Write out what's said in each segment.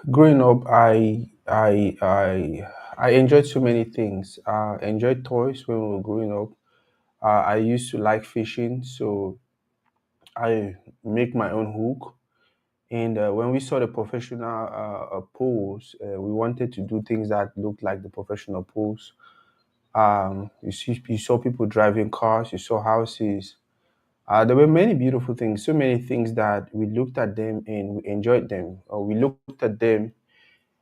Growing up, I enjoyed so many things. I enjoyed toys when we were growing up. I used to like fishing, so I make my own hook. And when we saw the professional pools, we wanted to do things that looked like the professional pools. You saw people driving cars, you saw houses. There were many beautiful things, so many things that we looked at them and we enjoyed them. We looked at them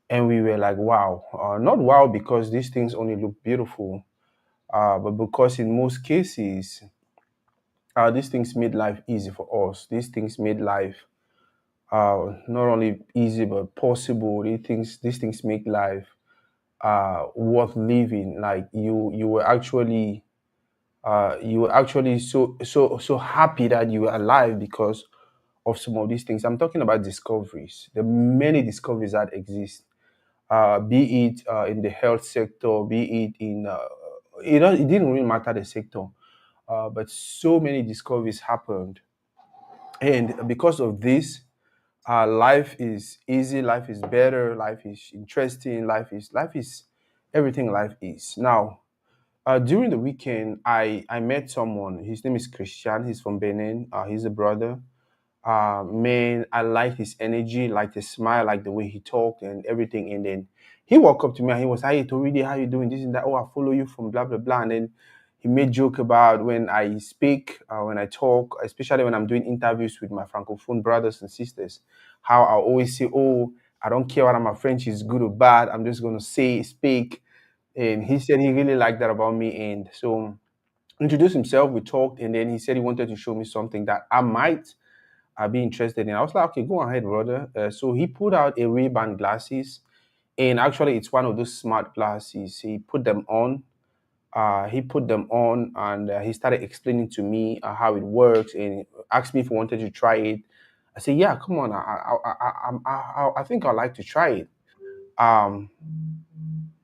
and we were like, wow. Not wow because these things only look beautiful, but because in most cases, these things made life easy for us. These things made life not only easy but possible. These things make life worth living. Like you were actually so happy that you were alive because of some of these things. I'm talking about discoveries. The many discoveries that exist, be it in the health sector, be it in it didn't really matter the sector, but so many discoveries happened, and because of this, life is easy, life is better, life is interesting, life is everything life is now. During the weekend, I met someone. His name is Christian. He's from Benin. He's a brother. Man, I like his energy, like his smile, like the way he talked and everything. And then he walked up to me and he was, "Hi, Toridi, how you doing? This and that. Oh, I follow you from blah blah blah." And then he made joke about when I speak, when I talk, especially when I'm doing interviews with my francophone brothers and sisters, how I always say, "Oh, I don't care whether my French is good or bad. I'm just gonna say, speak." And he said he really liked that about me, and so introduced himself. We talked, and then he said he wanted to show me something that I might I'd be interested in. I was like, okay, go ahead, brother. So he put out a Ray-Ban glasses, and actually, it's one of those smart glasses. He put them on. And he started explaining to me how it works, and asked me if I wanted to try it. I said, yeah, come on. I think I'd like to try it. Um,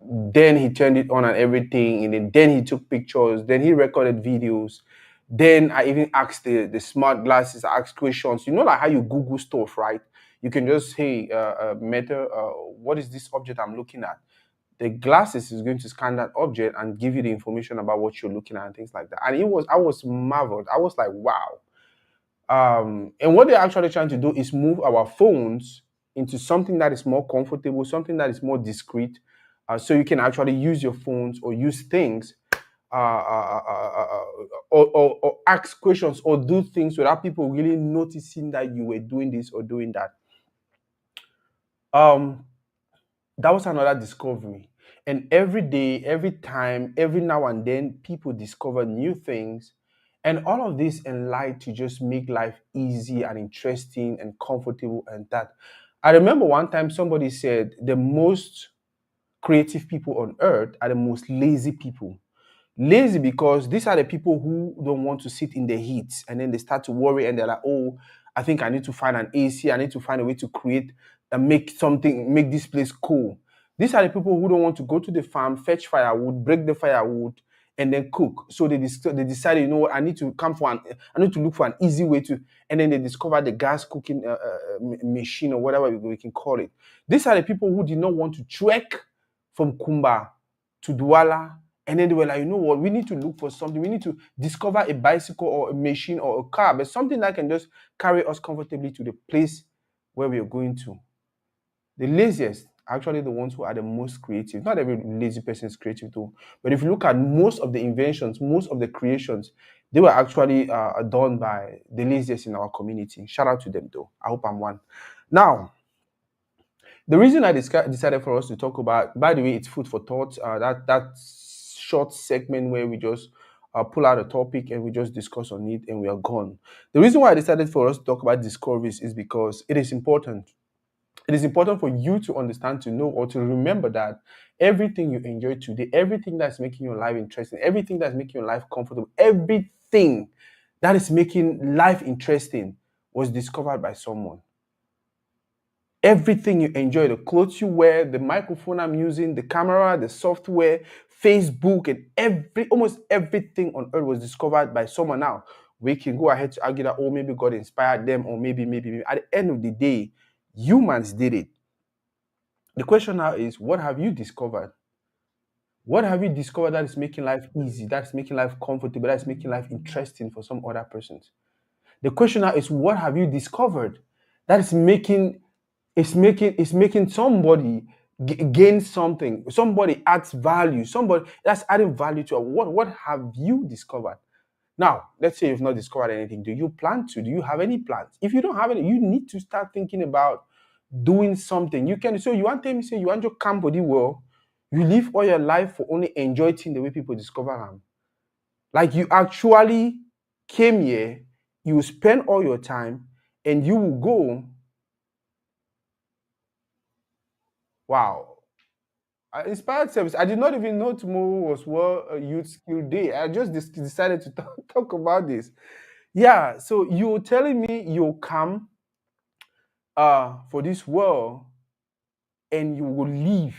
then he turned it on and everything, and then he took pictures, then he recorded videos. Then I even asked the smart glasses, I asked questions. You know, like how you Google stuff, right? You can just, hey, Meta, what is this object I'm looking at? The glasses is going to scan that object and give you the information about what you're looking at and things like that. And I was marveled. I was like, wow. And what they're actually trying to do is move our phones into something that is more comfortable, something that is more discreet, so you can actually use your phones or use things, or ask questions or do things without people really noticing that you were doing this or doing that. Um, that was another discovery. And every day, every time, every now and then, people discover new things. And all of this in light to just make life easy and interesting and comfortable and that. I remember one time somebody said the most creative people on earth are the most lazy people. Lazy because these are the people who don't want to sit in the heat, and then they start to worry and they're like, oh, I think I need to find an AC, I need to find a way to create and make this place cool. These are the people who don't want to go to the farm, fetch firewood, break the firewood, and then cook. So they decided, you know what, I need to look for an easy way to, and then they discovered the gas cooking machine or whatever we can call it. These are the people who did not want to trek from Kumba to Douala, and then they were like, you know what, we need to look for something. We need to discover a bicycle or a machine or a car, but something that can just carry us comfortably to the place where we are going to. The laziest are actually the ones who are the most creative. Not every lazy person is creative too, but if you look at most of the inventions, most of the creations, they were actually done by the laziest in our community. Shout out to them though. I hope I'm one. Now, the reason I decided for us to talk about, by the way, it's food for thought. That short segment where we just pull out a topic and we just discuss on it and we are gone. The reason why I decided for us to talk about discoveries is because it is important. It is important for you to understand, to know, or to remember that everything you enjoy today, everything that's making your life interesting, everything that's making your life comfortable, everything that is making life interesting was discovered by someone. Everything you enjoy, the clothes you wear, the microphone I'm using, the camera, the software, Facebook, and almost everything on earth was discovered by someone. Now we can go ahead to argue that, oh, maybe God inspired them, or maybe at the end of the day, humans did it. The question now is, what have you discovered? What have you discovered that is making life easy, that's making life comfortable, that's making life interesting for some other persons? The question now is, what have you discovered that is making somebody gain something, somebody adds value, somebody that's adding value to it. What have you discovered? Now, let's say you've not discovered anything. Do you plan to? Do you have any plans? If you don't have any, you need to start thinking about doing something. You can, so you want to say you want your camp body well, you live all your life for only enjoying the way people discover them. Like you actually came here, you will spend all your time, and you will go, wow. Inspired service. I did not even know tomorrow was World Youth Skill Day. I just decided to talk about this. Yeah, so you're telling me you'll come for this world and you will leave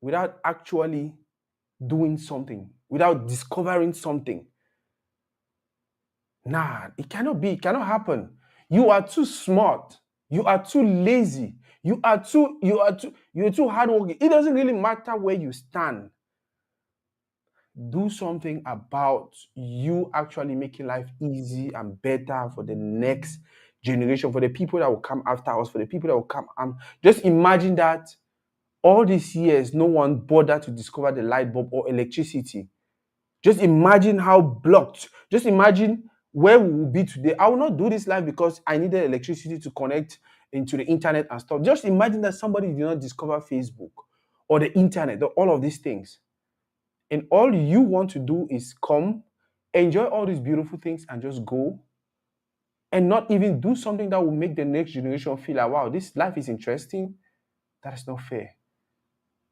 without actually doing something, without discovering something. Nah, it cannot be, it cannot happen. You are too smart, you are too lazy, you're too hardworking. It doesn't really matter where you stand. Do something about you actually making life easy and better for the next generation, for the people that will come after us, for the people that will come. Just imagine that all these years, no one bothered to discover the light bulb or electricity. Just imagine how blocked. Just imagine where we will be today. I will not do this live because I needed electricity to connect into the internet and stuff. Just imagine that somebody did not discover Facebook or the internet, all of these things. And all you want to do is come, enjoy all these beautiful things, and just go, and not even do something that will make the next generation feel like, wow, this life is interesting. That is not fair.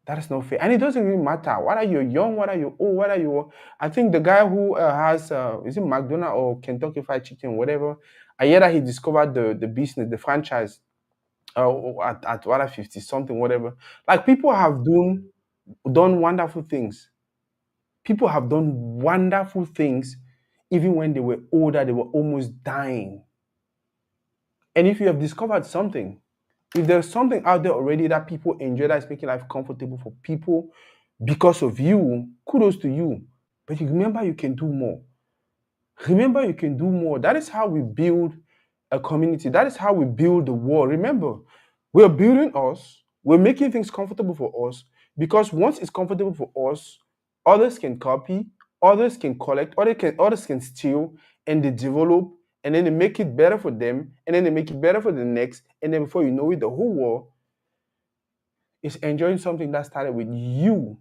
That is not fair. And it doesn't really matter whether you're young, whether you're old, whether you're. I think the guy who has, is it McDonald's or Kentucky Fried Chicken, whatever, I hear that he discovered the business, the franchise at what, 50 something, whatever. Like people have done wonderful things. People have done wonderful things even when they were older, they were almost dying. And if you have discovered something, if there's something out there already that people enjoy that is making life comfortable for people because of you, kudos to you. But you remember you can do more. Remember you can do more. That is how we build a community. That is how we build the world. Remember, we're building us, we're making things comfortable for us, because once it's comfortable for us, others can copy, others can collect, others can steal, and they develop, and then they make it better for them, and then they make it better for the next, and then before you know it, the whole world is enjoying something that started with you.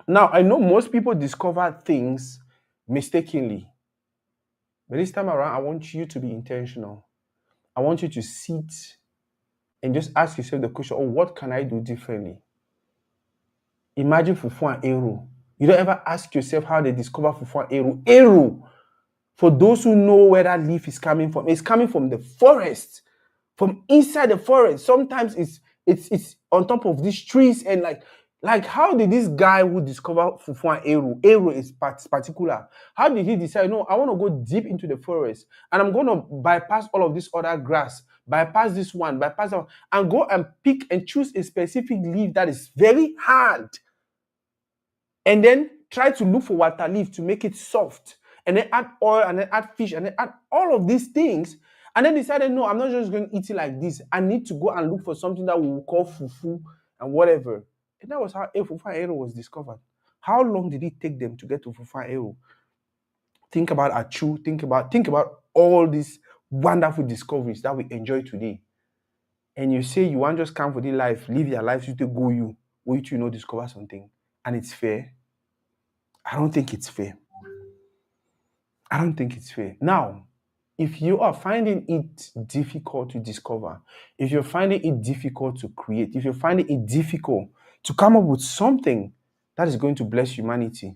Now, I know most people discover things mistakenly, but this time around, I want you to be intentional. I want you to sit and just ask yourself the question, oh, what can I do differently? Imagine fufu and eru. You don't ever ask yourself how they discover fufu and eru. Eru, for those who know where that leaf is coming from, it's coming from the forest, from inside the forest. Sometimes it's on top of these trees, and like how did this guy who discovered fufu and eru is particular, how did he decide, no, I want to go deep into the forest and I'm going to bypass all of this other grass, bypass this one, bypass that one, and go and pick and choose a specific leaf that is very hard, and then try to look for water leaf to make it soft, and then add oil, and then add fish, and then add all of these things, and then decided, no, I'm not just going to eat it like this. I need to go and look for something that we will call fufu and whatever. And that was how fufu and eru was discovered. How long did it take them to get to fufu and eru? Think about achu. Think about all these wonderful discoveries that we enjoy today. And you say you want just come for the life, live your life, you to go you, wait you know discover something, and it's fair. I don't think it's fair. I don't think it's fair. Now, if you are finding it difficult to discover, if you're finding it difficult to create, if you're finding it difficult to come up with something that is going to bless humanity,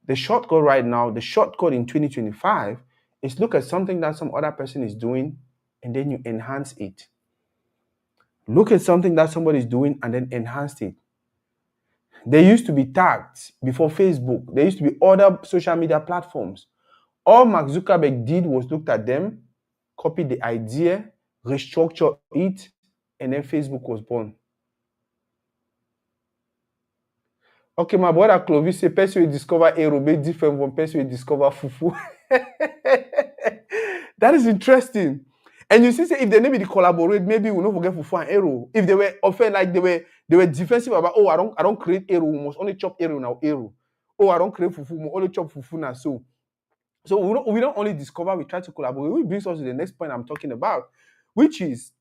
the shortcut right now, the shortcut in 2025 is look at something that some other person is doing and then you enhance it. Look at something that somebody is doing and then enhance it. They used to be tagged before Facebook. There used to be other social media platforms. All Mark Zuckerberg did was looked at them, copied the idea, restructure it, and then Facebook was born. Okay, my brother Clovis say person will discover Aero be different from person will discover Fufu. That is interesting. And you see, say if they maybe collaborate, maybe we'll not forget Fufu and Aero. If they were often like they were defensive about, oh, I don't create Aero, we must only chop Aero now Aero. Oh, I don't create Fufu, we only chop Fufu now. So we don't only discover, we try to collaborate. Which brings us to the next point I'm talking about, which is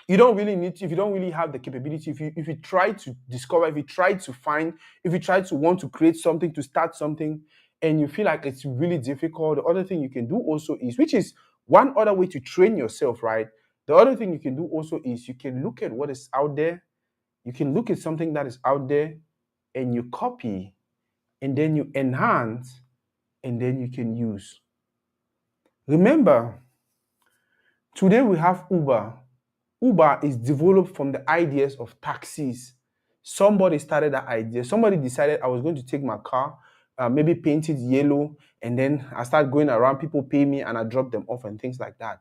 you don't really need to, if you don't really have the capability, if you try to discover, if you try to find, if you try to want to create something, to start something, and you feel like it's really difficult, the other thing you can do also is, which is one other way to train yourself, right? The other thing you can do also is you can look at what is out there, you can look at something that is out there, and you copy, and then you enhance, and then you can use. Remember, today we have Uber. Uber is developed from the ideas of taxis. Somebody started that idea. Somebody decided I was going to take my car, maybe paint it yellow, and then I start going around, people pay me, and I drop them off and things like that.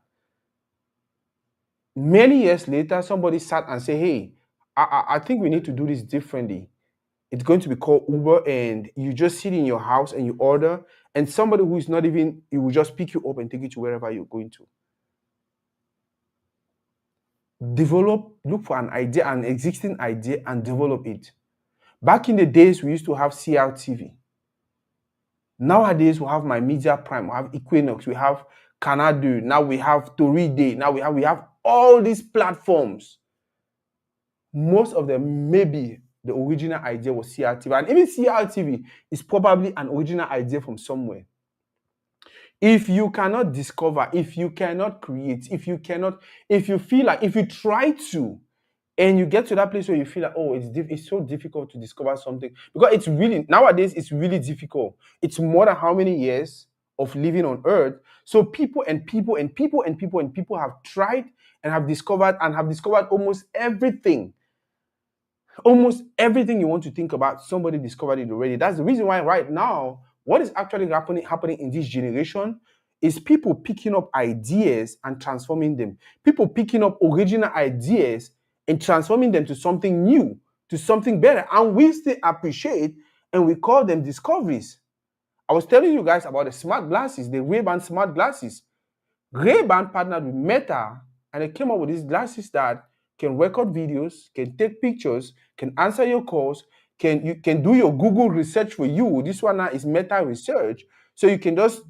Many years later, somebody sat and said, hey, I think we need to do this differently. It's going to be called Uber, and you just sit in your house and you order, and somebody who is not even, it will just pick you up and take you to wherever you're going to. Look for an idea, an existing idea, and develop it. Back in the days, we used to have CRTV. Nowadays, we have My Media Prime, we have Equinox, we have Canadu, now we have Toride, now we have all these platforms. Most of them, maybe the original idea was CRTV, and even CRTV is probably an original idea from somewhere. If you cannot discover, if you cannot create, if you feel like, if you try to, and you get to that place where you feel like, oh, it's so difficult to discover something, because it's really, nowadays, it's really difficult. It's more than how many years of living on earth. So people have tried and have discovered almost everything. Almost everything you want to think about, somebody discovered it already. That's the reason why right now, what is actually happening in this generation is people picking up ideas and transforming them. People picking up original ideas and transforming them to something new, to something better. And we still appreciate, and we call them discoveries. I was telling you guys about the smart glasses, the Ray-Ban smart glasses. Ray-Ban partnered with Meta, and they came up with these glasses that can record videos, can take pictures, can answer your calls, you can do your Google research for you. This one now is Meta research. So you can just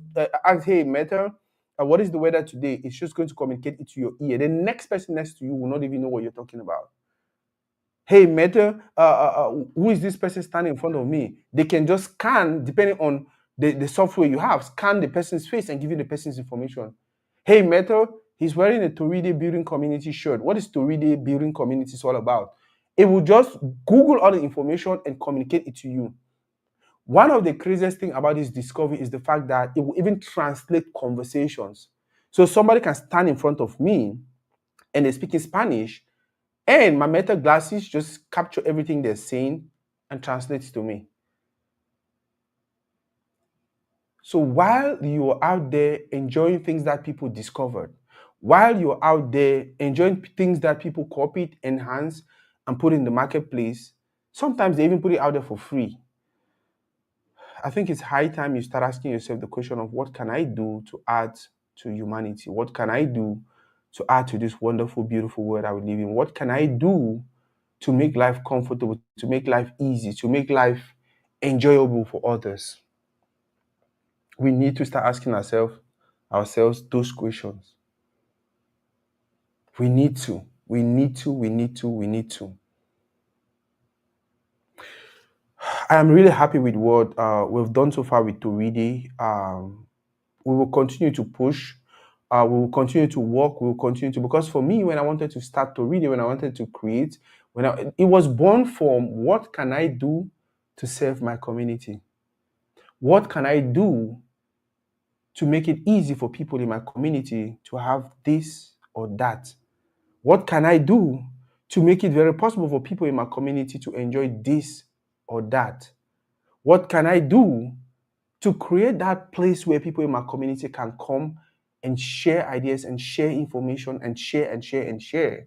ask, hey, Meta, what is the weather today? It's just going to communicate it to your ear. The next person next to you will not even know what you're talking about. Hey, Meta, who is this person standing in front of me? They can just scan, depending on the software you have, scan the person's face and give you the person's information. Hey, Meta, he's wearing a Toride Building Community shirt. What is Toride Building Community all about? It will just Google all the information and communicate it to you. One of the craziest things about this discovery is the fact that it will even translate conversations. So somebody can stand in front of me and they're speaking Spanish, and my Meta glasses just capture everything they're saying and translate to me. So while you're out there enjoying things that people discovered, while you're out there enjoying things that people copied, enhanced, and put in the marketplace, sometimes they even put it out there for free. I think it's high time you start asking yourself the question of, what can I do to add to humanity? What can I do to add to this wonderful, beautiful world I would live in? What can I do to make life comfortable, to make life easy, to make life enjoyable for others? We need to start asking ourselves those questions. We need to. I am really happy with what we've done so far with Toride. We will continue to push. We will continue to work. We will continue to, because for me, when I wanted to start Toride, when I wanted to create, it was born from, what can I do to serve my community? What can I do to make it easy for people in my community to have this or that? What can I do to make it very possible for people in my community to enjoy this or that? What can I do to create that place where people in my community can come and share ideas and share information and share and share and share?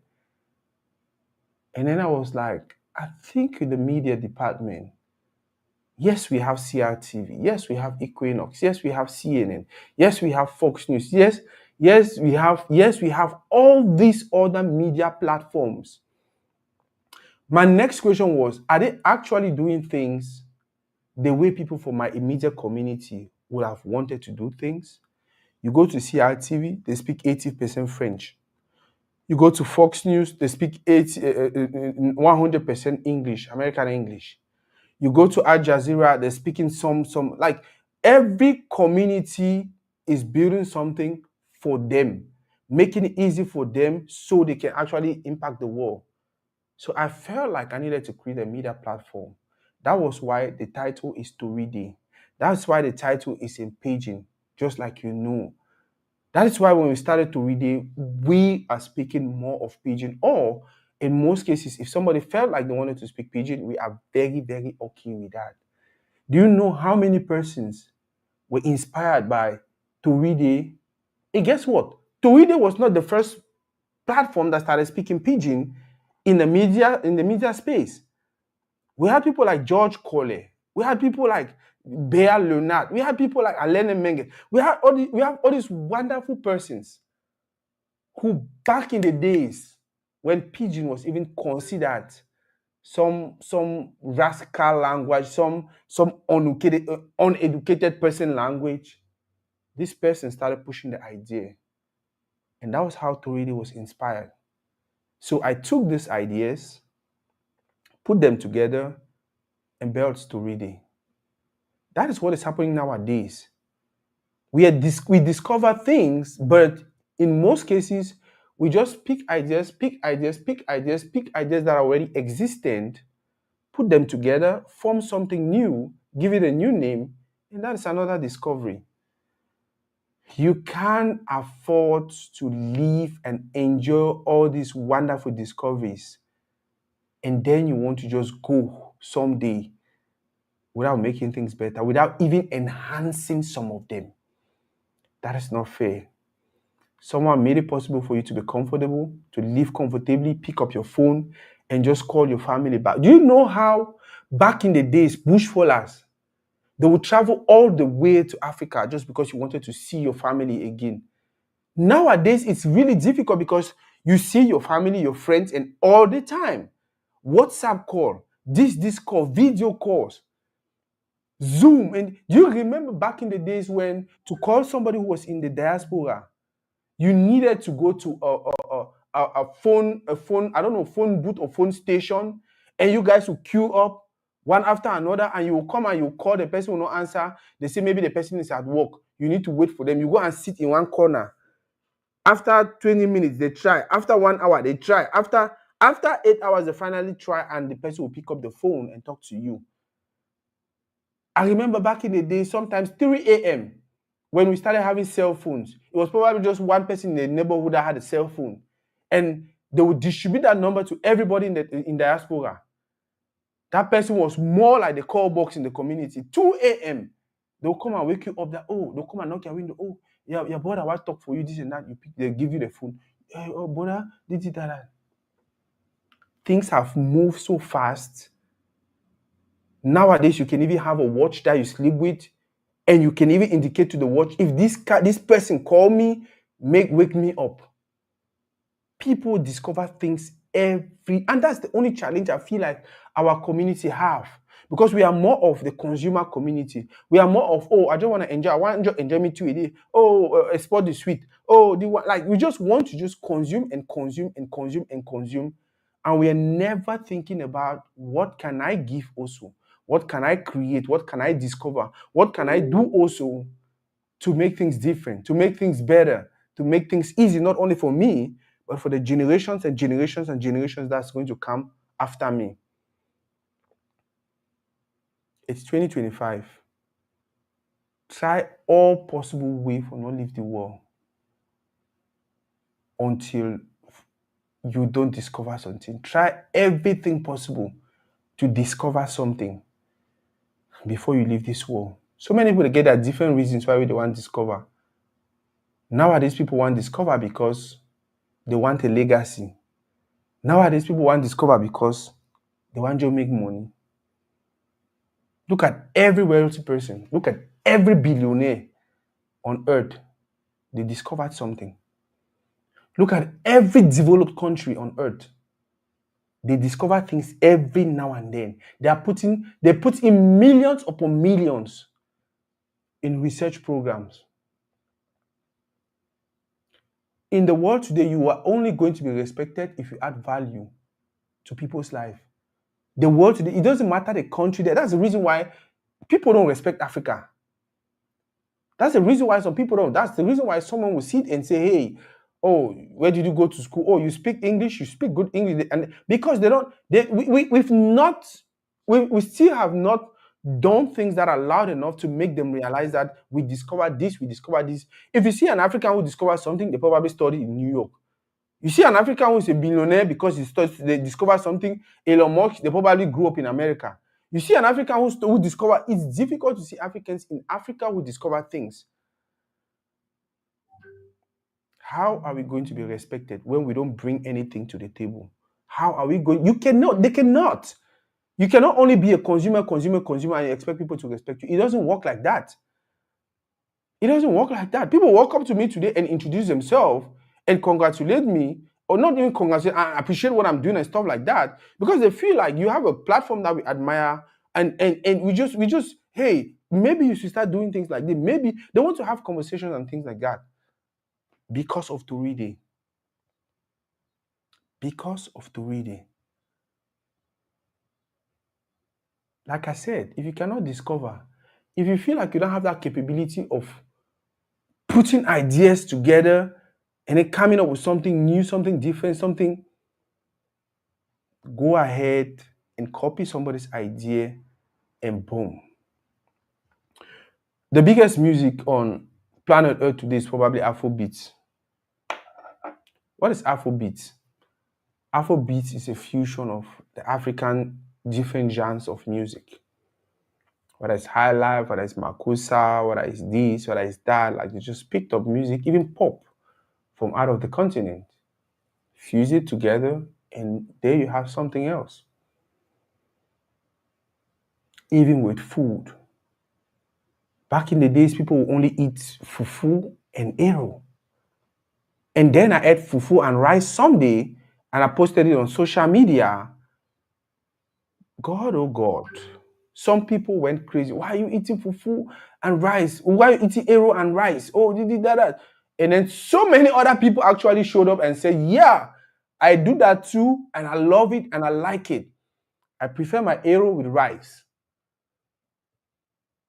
And then I was like, I think in the media department, yes, we have CRTV. Yes, we have Equinox. Yes, we have CNN. Yes, we have Fox News. Yes, we have all these other media platforms. My next question was, are they actually doing things the way people from my immediate community would have wanted to do things? You go to CRTV, they speak 80% French. You go to Fox News, they speak 100% English, American English. You go to Al Jazeera, they're speaking some, like every community is building something for them, making it easy for them so they can actually impact the world. So I felt like I needed to create a media platform. That was why the title is Story Day. That's why the title is in paging, just like you know. That is why when we started to read it, we are speaking more of pidgin. Or in most cases, if somebody felt like they wanted to speak pidgin, we are very, very okay with that. Do you know how many persons were inspired by Toride? And guess what? Toride was not the first platform that started speaking pidgin in the media space. We had people like George Coley. We had people like Bea Leonard. We had people like Alain Menge. We have all these wonderful persons who back in the days when pidgin was even considered some rascal language, some uneducated person language, this person started pushing the idea. And that was how Toridi was inspired. So I took these ideas, put them together, and built Toridi. That is what is happening nowadays. We discover things, but in most cases, we just pick ideas that are already existent, put them together, form something new, give it a new name, and that is another discovery. You can't afford to live and enjoy all these wonderful discoveries, and then you want to just go someday without making things better, without even enhancing some of them. That is not fair. Someone made it possible for you to be comfortable, to live comfortably, pick up your phone, and just call your family back. Do you know how back in the days, bushfallers, they would travel all the way to Africa just because you wanted to see your family again? Nowadays, it's really difficult because you see your family, your friends, and all the time. WhatsApp call, this call, video calls, Zoom. And do you remember back in the days when to call somebody who was in the diaspora, you needed to go to a phone, I don't know, phone booth or phone station, and you guys will queue up one after another, and you will come and you call, the person will not answer. They say maybe the person is at work. You need to wait for them. You go and sit in one corner. After 20 minutes, they try. After 1 hour, they try. After 8 hours, they finally try, and the person will pick up the phone and talk to you. I remember back in the day, sometimes 3 a.m., when we started having cell phones, it was probably just one person in the neighborhood that had a cell phone. And they would distribute that number to everybody in diaspora. That person was more like the call box in the community. 2 a.m., they'll come and wake you up. They'll come and knock your window. Oh, yeah, your brother, I talk for you, this and that. They give you the phone. Oh, brother, this, that. Things have moved so fast. Nowadays, you can even have a watch that you sleep with, and you can even indicate to the watch, if this person call me, wake me up. People discover things and that's the only challenge I feel like our community have, because we are more of the consumer community. We are more of, I just want to enjoy. I want to enjoy me too. Export the sweet. We just want to just consume and consume and consume and consume, and we are never thinking about what can I give also, what can I create, what can I discover, what can I do also to make things different, to make things better, to make things easy, not only for me, but for the generations and generations and generations that's going to come after me. It's 2025. Try all possible way for not leave the world until you don't discover something. Try everything possible to discover something before you leave this world. So many people get at different reasons why they want to discover. Nowadays, people want to discover because they want a legacy. Nowadays, people want to discover because they want to make money. Look at every wealthy person. Look at every billionaire on earth. They discovered something. Look at every developed country on earth. They discover things every now and then. They put in millions upon millions in research programs. In the world today, you are only going to be respected if you add value to people's life. The world today, it doesn't matter the country there. That's the reason why people don't respect Africa. That's the reason why some people don't. That's the reason why someone will sit and say, hey, oh, where did you go to school? Oh, you speak English, you speak good English. And because they don't, we've not, we still have not done things that are loud enough to make them realize that we discovered this, we discovered this. If you see an African who discovers something, they probably studied in New York. You see an African who is a billionaire because they discovered something, Elon Musk, they probably grew up in America. You see an African who discover, it's difficult to see Africans in Africa who discover things. How are we going to be respected when we don't bring anything to the table? How are we going? You cannot, they cannot. You cannot only be a consumer, and expect people to respect you. It doesn't work like that. It doesn't work like that. People walk up to me today and introduce themselves and congratulate me, or not even congratulate, and appreciate what I'm doing and stuff like that, because they feel like you have a platform that we admire, and we just, hey, maybe you should start doing things like this. Maybe they want to have conversations and things like that because of Turide. Because of Turide. Like I said, if you cannot discover, if you feel like you don't have that capability of putting ideas together and then coming up with something new, something different, something, go ahead and copy somebody's idea and boom. The biggest music on planet Earth today is probably Afrobeat. What is Afrobeat? Afrobeat is a fusion of the African different genres of music. Whether it's high life, whether it's Makusa, whether it's this, whether it's that, like they just picked up music, even pop from out of the continent, fuse it together, and there you have something else. Even with food. Back in the days, people would only eat fufu and arrow. And then I ate fufu and rice someday, and I posted it on social media. God, oh God. Some people went crazy. Why are you eating fufu and rice? Why are you eating arrow and rice? Oh, that. And then so many other people actually showed up and said, yeah, I do that too, and I love it and I like it. I prefer my arrow with rice.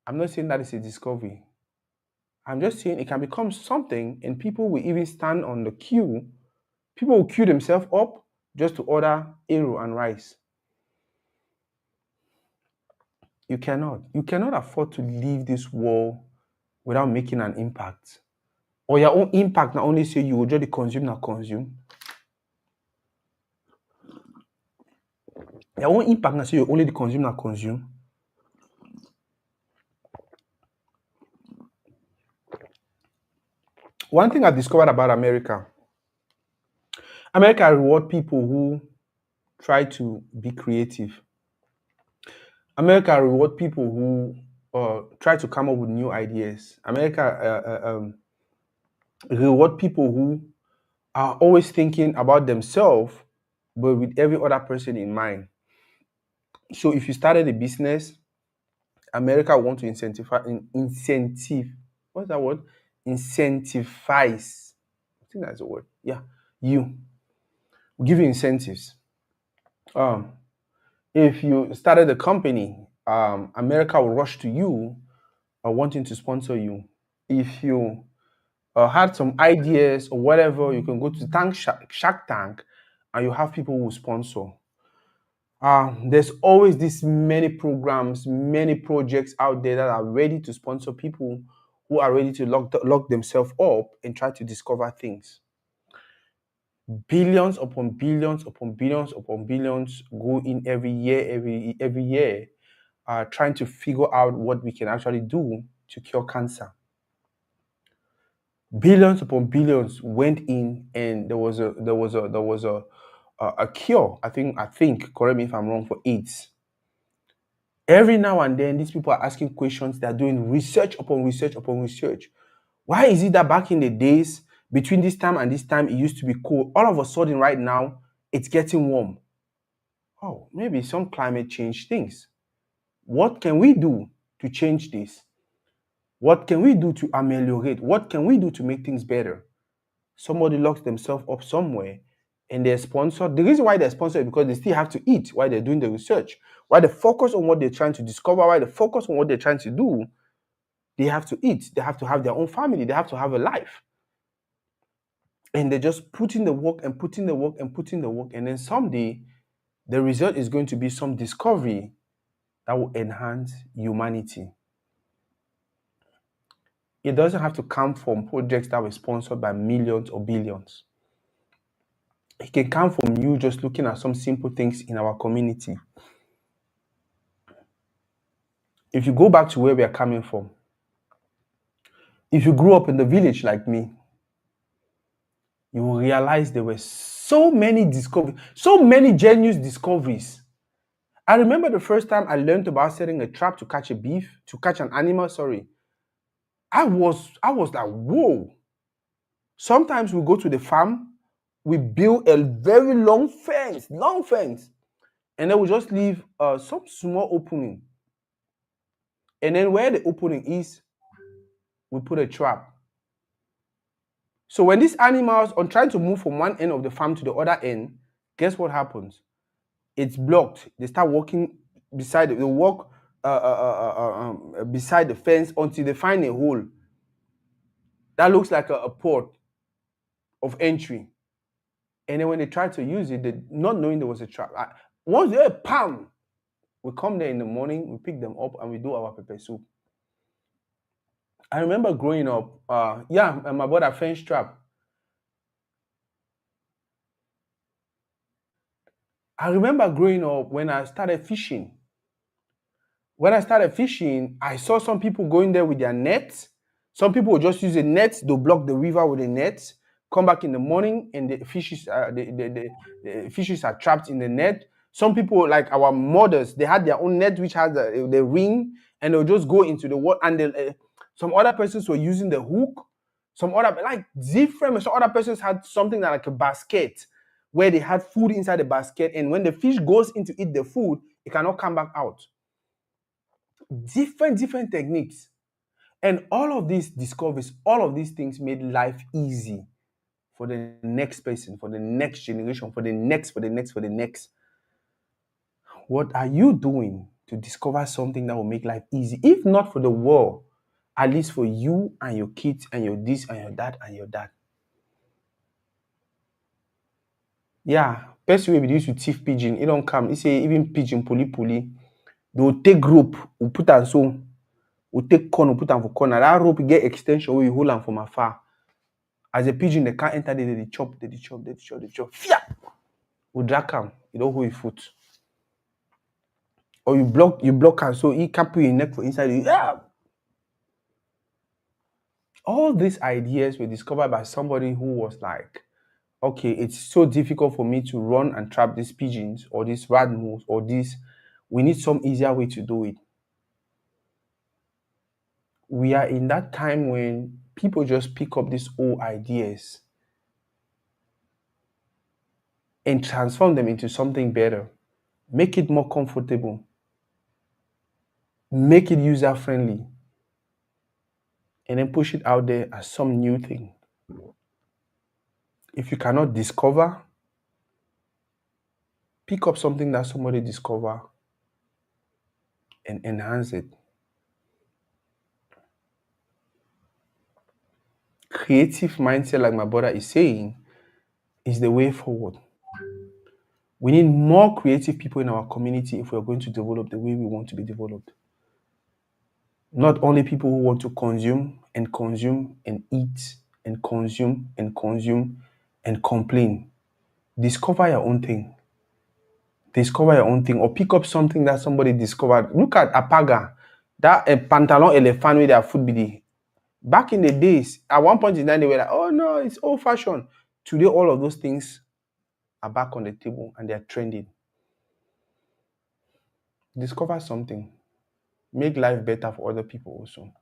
I'm not saying that is a discovery. I'm just saying it can become something, and people will even stand on the queue. People will queue themselves up just to order arrow and rice. You cannot. You cannot afford to leave this world without making an impact. Or your own impact not only say you will just consume, not consume. Your own impact not say you only consume, not consume. One thing I've discovered about America reward people who try to be creative. America reward people who try to come up with new ideas. America reward people who are always thinking about themselves, but with every other person in mind. So if you started a business, America want to what's that word? Incentivize. I think that's the word. Yeah, you give you incentives. If you started a company, America will rush to you wanting to sponsor you. If you had some ideas or whatever, you can go to Shark Tank, and you have people who sponsor. There's always this many programs, many projects out there that are ready to sponsor people who are ready to lock themselves up and try to discover things. Billions upon billions upon billions upon billions go in every year, trying to figure out what we can actually do to cure cancer. Billions upon billions went in, and there was a a cure. I think. Correct me if I'm wrong, for AIDS. Every now and then, these people are asking questions. They're doing research upon research upon research. Why is it that back in the days, between this time and this time, it used to be cold? All of a sudden, right now, it's getting warm. Oh, maybe some climate change things. What can we do to change this? What can we do to ameliorate? What can we do to make things better? Somebody locks themselves up somewhere and they're sponsored. The reason why they're sponsored is because they still have to eat while they're doing the research. While they focus on what they're trying to discover, while they focus on what they're trying to do, they have to eat. They have to have their own family. They have to have a life. And they're just putting the work and putting the work and putting the work. And then someday, the result is going to be some discovery that will enhance humanity. It doesn't have to come from projects that were sponsored by millions or billions. It can come from you just looking at some simple things in our community. If you go back to where we are coming from, if you grew up in the village like me, you will realize there were so many discoveries, so many genius discoveries. I remember the first time I learned about setting a trap to catch an animal, sorry. I was like, whoa. Sometimes we go to the farm, we build a very long fence, and then we just leave some small opening. And then where the opening is, we put a trap. So when these animals are trying to move from one end of the farm to the other end, guess what happens? It's blocked. They start walking beside it. They walk beside the fence until they find a hole that looks like a port of entry. And then when they try to use it, they, not knowing there was a trap. Once they pam, we come there in the morning, we pick them up, and we do our pepper soup. I remember growing up, my brother fence trap. I remember growing up when I started fishing. When I started fishing, I saw some people going there with their nets. Some people would just use a net to block the river with a net, come back in the morning, and the fishes are trapped in the net. Some people, like our mothers, they had their own net which has the ring, and they'll just go into the water. And some other persons were using the hook. Some other persons had something like a basket where they had food inside the basket, and when the fish goes in to eat the food, it cannot come back out. Different techniques. And all of these discoveries, all of these things made life easy for the next person, for the next generation, for the next. What are you doing to discover something that will make life easy? If not for the world, at least for you and your kids and your this and your that and your that. Yeah, best way we use to thief pigeon, it don't come. It say even pigeon puli. They will take rope, we put am so, we take corn, we put am for corner. That rope get extension where you hold am from afar. As a pigeon, they can't enter there, they chop. Fia! We drag am, you don't hold your foot. Or you block am so he can't put your neck for inside. Yeah. All these ideas were discovered by somebody who was like, okay, it's so difficult for me to run and trap these pigeons or these rat moles or this. We need some easier way to do it. We are in that time when people just pick up these old ideas and transform them into something better. Make it more comfortable. Make it user-friendly. And then push it out there as some new thing. If you cannot discover, pick up something that somebody discovered and enhance it. Creative mindset, like my brother is saying, is the way forward. We need more creative people in our community if we're going to develop the way we want to be developed. Not only people who want to consume and eat and consume and complain. Discover your own thing. Or pick up something that somebody discovered. Look at Apaga, that pantalon elephant with their food BD. Back in the days, at one point in time, they were like, oh no, it's old fashioned. Today, all of those things are back on the table and they're trending. Discover something. Make life better for other people also.